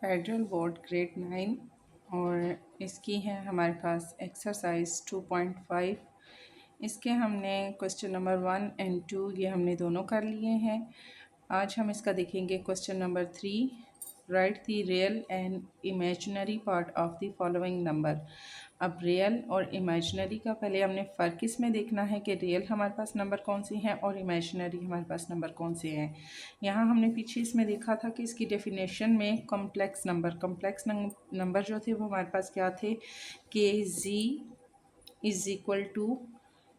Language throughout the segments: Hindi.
फेडरल बोर्ड ग्रेड 9 और इसकी है हमारे पास एक्सरसाइज 2.5। इसके हमने क्वेश्चन नंबर 1 एंड 2 ये हमने दोनों कर लिए हैं। आज हम इसका देखेंगे question number 3। Right the real and imaginary part of the following number. अब रियल और इमेजिनरी का पहले हमने फ़र्क इसमें देखना है कि रियल हमारे पास नंबर कौन से हैं और इमेजिनरी हमारे पास नंबर कौन से हैं। यहाँ हमने पीछे इसमें देखा था कि इसकी डेफिनेशन में कॉम्प्लेक्स नंबर जो थे वो हमारे पास क्या थे कि z इज़ इक्वल टू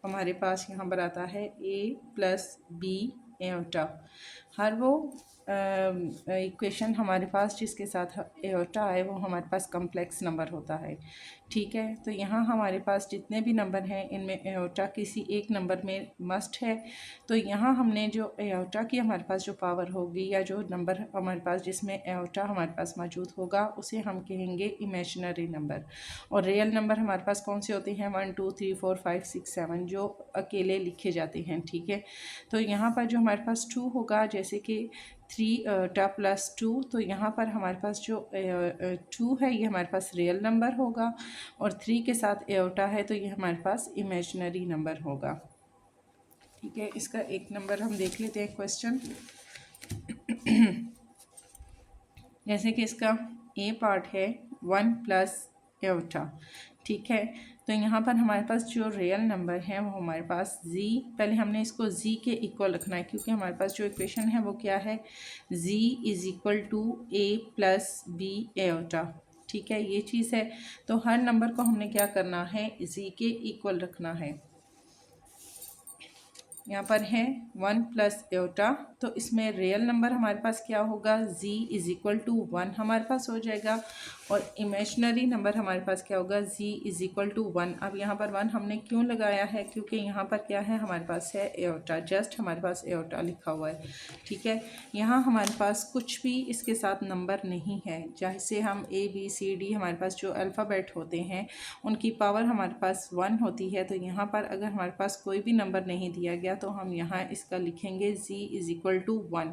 हमारे पास यहाँ पर आता है a प्लस बी एओटा। हर वो इक्वेशन हमारे पास जिसके साथ एओटा है वो हमारे पास कॉम्प्लेक्स नंबर होता है। ठीक है, तो यहाँ हमारे पास जितने भी नंबर हैं इनमें एओटा किसी एक नंबर में मस्ट है। तो यहाँ हमने जो एओटा की हमारे पास जो पावर होगी या जो नंबर हमारे पास जिसमें एओटा हमारे पास मौजूद होगा उसे हम कहेंगे इमेजिनरी नंबर। और रियल नंबर हमारे पास कौन से होते हैं 1 2 3 4 5 6 7 जो अकेले लिखे जाते हैं। ठीक है, तो यहाँ पर जो हमारे पास 2 होगा जैसे कि 3 टा प्लस 2, तो यहाँ पर हमारे पास जो 2 है ये हमारे पास रियल नंबर होगा और 3 के साथ एओटा है तो ये हमारे पास इमेजिनरी नंबर होगा। ठीक है, इसका एक नंबर हम देख लेते हैं क्वेश्चन। जैसे कि इसका ए पार्ट है 1 प्लस एओटा। ठीक है, तो यहाँ पर हमारे पास जो रियल नंबर है वो हमारे पास z, पहले हमने इसको z के इक्वल रखना है क्योंकि हमारे पास जो इक्वेशन है वो क्या है z is equal to a plus B iota. ठीक है, ये चीज़ है। तो हर नंबर को हमने क्या करना है z के इक्वल रखना है। यहाँ पर है 1 प्लस एओटा, तो इसमें रियल नंबर हमारे पास क्या होगा z इज़ इक्वल टू 1 हमारे पास हो जाएगा और इमेजिनरी नंबर हमारे पास क्या होगा z इज़ इक्वल टू 1। अब यहाँ पर 1 हमने क्यों लगाया है क्योंकि यहाँ पर क्या है हमारे पास है एओटा, जस्ट हमारे पास एओटा लिखा हुआ है। ठीक है, यहाँ हमारे पास कुछ भी इसके साथ नंबर नहीं है। जैसे हम a b c d हमारे पास जो अल्फ़ाबेट होते हैं उनकी पावर हमारे पास 1 होती है। तो यहाँ पर अगर हमारे पास कोई भी नंबर नहीं दिया गया तो हम यहाँ इसका लिखेंगे z इज़ इक्वल टू 1।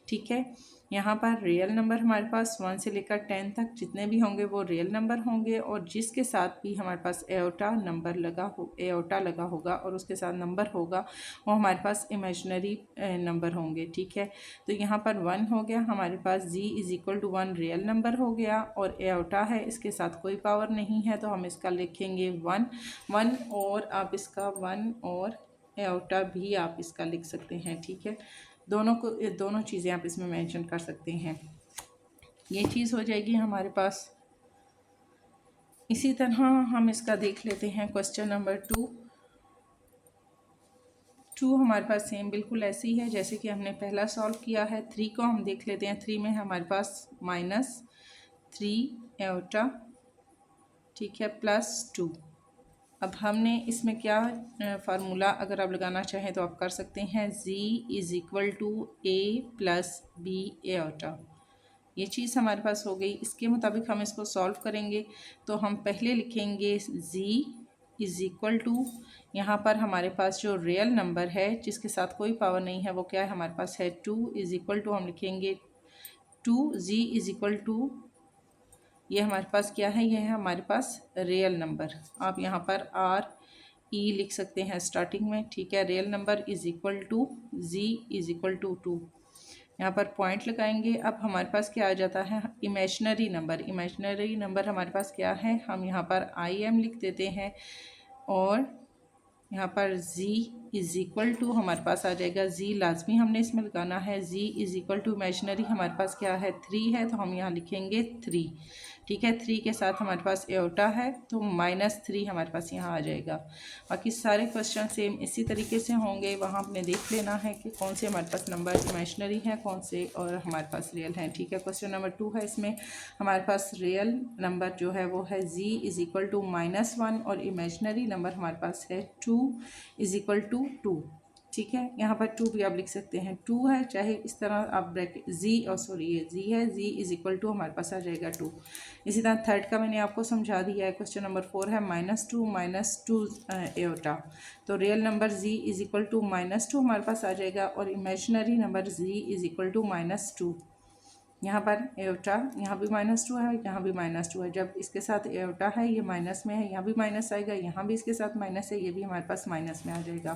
ठीक है, यहाँ पर रियल नंबर हमारे पास 1 से लेकर 10 तक जितने भी होंगे वो रियल नंबर होंगे और जिसके साथ भी हमारे पास एओटा लगा होगा और उसके साथ नंबर होगा वो हमारे पास इमेजिनरी नंबर होंगे। ठीक है, तो यहाँ पर 1 हो गया हमारे पास, z is equal to 1 real number हो गया और एओटा है इसके साथ कोई पावर नहीं है तो हम इसका लिखेंगे 1 और आप इसका 1 और एओटा भी आप इसका लिख सकते हैं। ठीक है, दोनों चीज़ें आप इसमें मेंशन कर सकते हैं। ये चीज़ हो जाएगी हमारे पास। इसी तरह हम इसका देख लेते हैं क्वेश्चन नंबर 2 हमारे पास सेम बिल्कुल ऐसी है जैसे कि हमने पहला सॉल्व किया है। 3 को हम देख लेते हैं। 3 में हमारे पास -3 एओटा, ठीक है, +2। अब हमने इसमें क्या फार्मूला अगर आप लगाना चाहें तो आप कर सकते हैं z is equal to a plus B iota. ये चीज़ हमारे पास हो गई। इसके मुताबिक हम इसको सॉल्व करेंगे तो हम पहले लिखेंगे z इज़ इक्वल टू, यहाँ पर हमारे पास जो रियल नंबर है जिसके साथ कोई पावर नहीं है वो क्या है हमारे पास है 2 इज़ इक्वल टू हम लिखेंगे 2 z इज़ इक्वल टू, ये हमारे पास क्या है, यह है हमारे पास रियल नंबर। आप यहाँ पर आर ई लिख सकते हैं स्टार्टिंग में। ठीक है, real number is equal to z is equal to 2, यहाँ पर पॉइंट लगाएंगे। अब हमारे पास क्या आ जाता है इमेजिनरी नंबर हमारे पास क्या है, हम यहाँ पर आई एम लिख देते हैं और यहाँ पर z इज़ इक्वल टू हमारे पास आ जाएगा, z लाजमी हमने इसमें लगाना है। z is equal to imaginary हमारे पास क्या है 3 है तो हम यहाँ लिखेंगे 3। ठीक है, 3 के साथ हमारे पास एओटा है तो -3 हमारे पास यहाँ आ जाएगा। बाकी सारे क्वेश्चन सेम इसी तरीके से होंगे। वहाँ आपने देख लेना है कि कौन से हमारे पास नंबर इमेजिनरी हैं कौन से और हमारे पास रियल हैं। ठीक है, क्वेश्चन नंबर 2 है, इसमें हमारे पास रियल नंबर जो है वो है z इज़ इक्वल टू -1 और इमेजिनरी नंबर हमारे पास है 2 इज़ इक्वल टू 2। ठीक है, यहाँ पर 2 भी आप लिख सकते हैं, 2 है चाहे इस तरह आप ब्रैकेट ये z है, z इज़ इक्वल टू हमारे पास आ जाएगा 2। इसी तरह थर्ड का मैंने आपको समझा दिया है। क्वेश्चन नंबर 4 है -2 एओटा, तो real number z is equal to -2 हमारे पास आ जाएगा और imaginary number z is equal to -2। यहाँ पर एयोटा, यहाँ भी -2 है, यहाँ भी -2 है। जब इसके साथ एयोटा है, ये माइनस में है, यहाँ भी माइनस आएगा, यहाँ भी इसके साथ माइनस है, ये भी हमारे पास माइनस में आ जाएगा।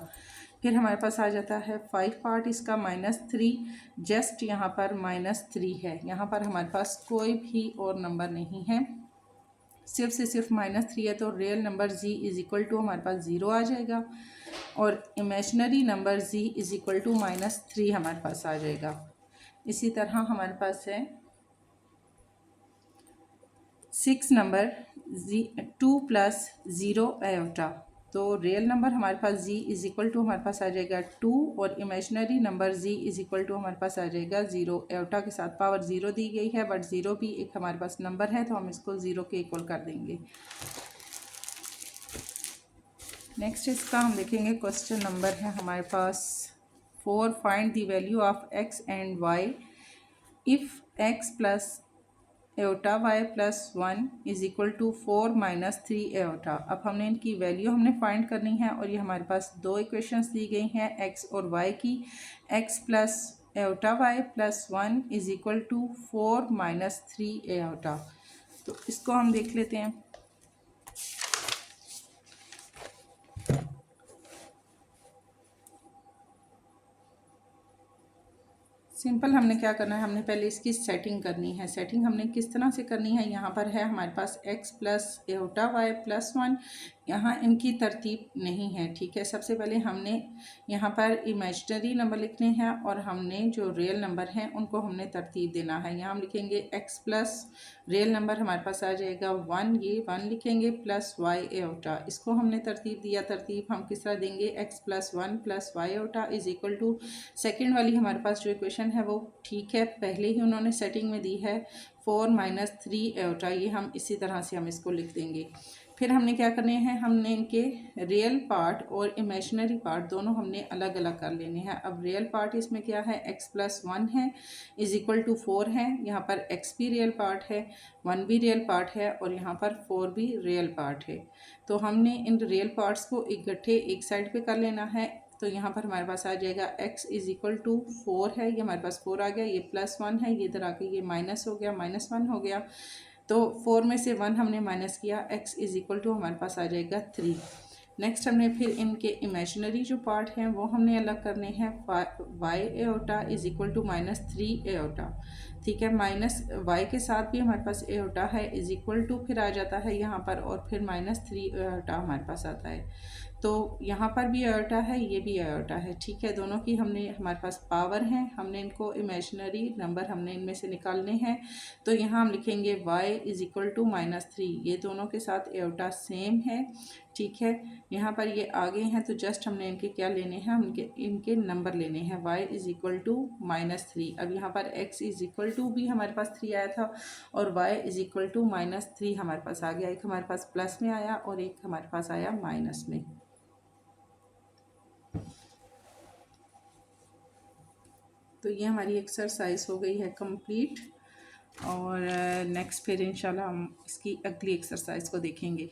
फिर हमारे पास आ जाता है 5 पार्ट इसका -3, जस्ट यहाँ पर -3 है। यहाँ पर हमारे पास कोई भी और नंबर नहीं है, सिर्फ से सिर्फ -3 है। तो real number z is equal to हमारे पास 0 आ जाएगा और imaginary number z is equal to -3 हमारे पास आ जाएगा। इसी तरह हमारे पास है 6 नंबर 2 + 0 एयोटा। तो रियल नंबर हमारे पास z इज इक्वल टू हमारे पास आ जाएगा 2 और imaginary number z is equal to हमारे पास आ जाएगा 0। एयोटा के साथ पावर 0 दी गई है, बट 0 भी एक हमारे पास नंबर है, तो हम इसको 0 के इक्वल कर देंगे। नेक्स्ट इसका हम देखेंगे क्वेश्चन नंबर है हमारे पास 4, find the value of x and y if x plus iota y plus 1 is equal to 4 - 3 iota. अब हमने इनकी वैल्यू हमने फाइंड करनी है और ये हमारे पास दो इक्वेशंस दी गई हैं x और y की। x plus iota y plus 1 is equal to 4 - 3 iota. तो इसको हम देख लेते हैं। सिंपल हमने क्या करना है, हमने पहले इसकी सेटिंग करनी है। सेटिंग हमने किस तरह से करनी है, यहाँ पर है हमारे पास x plus iota y plus 1, यहाँ इनकी तरतीब नहीं है, ठीक है। सबसे पहले हमने यहाँ पर इमेजिनरी नंबर लिखने हैं और हमने जो रियल नंबर हैं उनको हमने तरतीब देना है। यहाँ हम लिखेंगे x प्लस रियल नंबर हमारे पास आ जाएगा 1, ये 1 लिखेंगे, प्लस y एयोटा, इसको हमने तरतीब दिया। तरतीब हम किस तरह देंगे, x plus 1 plus y iota is equal to, second वाली हमारे पास जो इक्वेशन है वो ठीक है, पहले ही उन्होंने सेटिंग में दी है 4 - 3 एयोटा, ये हम इसी तरह से हम इसको लिख देंगे। फिर हमने क्या करने हैं, हमने इनके रियल पार्ट और इमेजिनरी पार्ट दोनों हमने अलग अलग कर लेने हैं। अब रियल पार्ट इसमें क्या है, x प्लस 1 है इज इक्वल टू 4 है, यहाँ पर x भी रियल पार्ट है, 1 भी रियल पार्ट है और यहाँ पर 4 भी रियल पार्ट है। तो हमने इन रियल पार्ट्स को इकट्ठे एक साइड पे कर लेना है। तो यहाँ पर हमारे पास आ जाएगा x इज इक्वल टू 4 है, ये हमारे पास 4 आ गया, ये प्लस 1 है, ये इधर आके ये माइनस हो गया, -1 हो गया। तो 4 में से 1 हमने माइनस किया, x इज इक्वल टू हमारे पास आ जाएगा 3। नेक्स्ट हमने फिर इनके इमेजिनरी जो पार्ट हैं वो हमने अलग करने हैं। y iota is equal to -3 iota, ठीक है। माइनस y के साथ भी हमारे पास एयोटा है इज इक्वल टू फिर आ जाता है यहाँ पर, और फिर -3 एयोटा हमारे पास आता है। तो यहाँ पर भी एयोटा है, ये भी एयोटा है, ठीक है। दोनों की हमने हमारे पास पावर हैं, हमने इनको इमेजिनरी नंबर हमने इनमें से निकालने हैं। तो यहाँ हम लिखेंगे y इज इक्वल टू -3, ये दोनों के साथ एयोटा सेम है, ठीक है। यहाँ पर ये आगे हैं तो जस्ट हमने इनके क्या लेने हैं, इनके नंबर लेने हैं। y इज इक्वल टू -3, अब यहाँ पर x इज इक्वल टू भी हमारे पास 3 आया था और y इज इक्वल टू -3 हमारे पास आ गया। एक हमारे पास प्लस में आया और एक हमारे पास आया माइनस में। तो ये हमारी एक्सरसाइज हो गई है कंप्लीट और नेक्स्ट फिर इंशाल्लाह हम इसकी अगली एक्सरसाइज को देखेंगे।